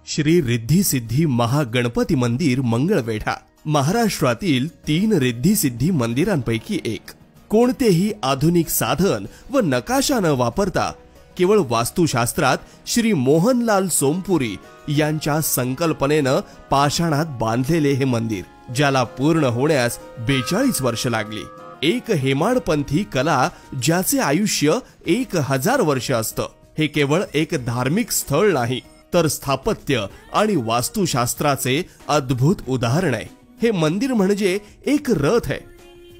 श्री रिद्धी सिद्धी महागणपती मंदिर मंगळवेढा महाराष्ट्रातील 3 रिद्धी सिद्धी मंदिरांपैकी एक। कोणतेही आधुनिक साधन व नकाशा न वापरता केवळ वास्तुशास्त्रात श्री मोहनलाल सोमपुरी यांच्या संकल्पनेनं पाषाणात बांधलेले हे मंदिर, ज्याला पूर्ण होण्यास 42 वर्ष लागली। एक हेमाडपंथी कला ज्याचे आयुष्य 1000 वर्ष असतं। हे केवळ एक धार्मिक स्थळ नाही, तर स्थापत्य आणि वास्तुशास्त्राचे अद्भुत उदाहरण आहे। हे मंदिर म्हणजे एक रथ आहे,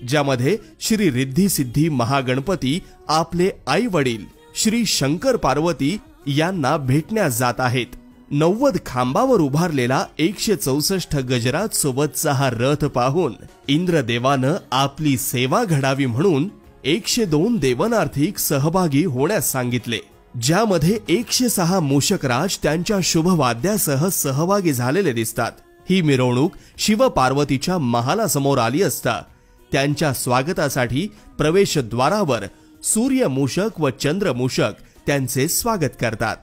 ज्यामध्ये श्री रिद्धी सिद्धी महागणपती आपले आई वडील श्री शंकर पार्वती यांना भेटण्यास जात आहेत। 90 खांबावर उभारलेला 164 गजरात सोबतचा हा रथ पाहून इंद्रदेवानं आपली सेवा घडावी म्हणून 102 देवनार्थिक सहभागी होण्यास सांगितले, ज्यामध्ये 106 मूषकराज त्यांच्या शुभवाद्यासह सहभागी झालेले दिसतात। ही मिरवणूक शिव पार्वतीच्या महालासमोर आली असता त्यांच्या स्वागतासाठी प्रवेशद्वारावर सूर्य मूषक व चंद्र मूषक त्यांचे स्वागत करतात।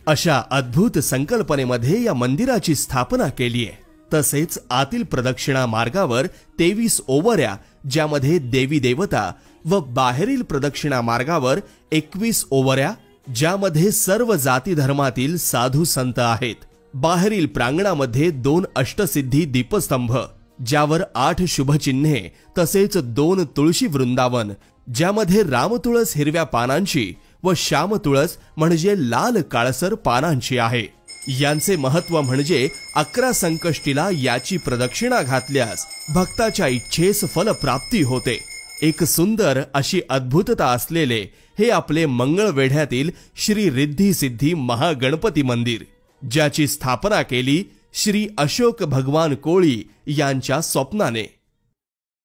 अशा अद्भुत संकल्पनेमध्ये या मंदिराची स्थापना केली आहे। तसेच आतील प्रदक्षिणा मार्गावर 23 ओवऱ्या, ज्यामध्ये देवी देवता, व बाहेरील प्रदक्षिणा मार्गावर 21 ओवऱ्या, ज्यामध्ये सर्व जाती धर्मातील साधू संत आहेत। बाहेरील प्रांगणामध्ये 2 अष्टसिद्धी दीपस्तंभ, ज्यावर 8 शुभचिन्हे, तसेच 2 तुळशी वृंदावन, ज्यामध्ये रामतुळस हिरव्या पानांची व श्यामतुळस म्हणजे लाल काळसर पानांची आहे। यांचे महत्व म्हणजे 11 संकष्टीला याची प्रदक्षिणा घातल्यास भक्ताच्या इच्छेस फलप्राप्ती होते। एक सुंदर अशी अद्भुतता असलेले हे आपले मंगळवेढ्यातील श्री रिद्धी सिद्धी महागणपती मंदिर, ज्याची स्थापना केली श्री अशोक भगवान कोळी यांच्या स्वप्नाने।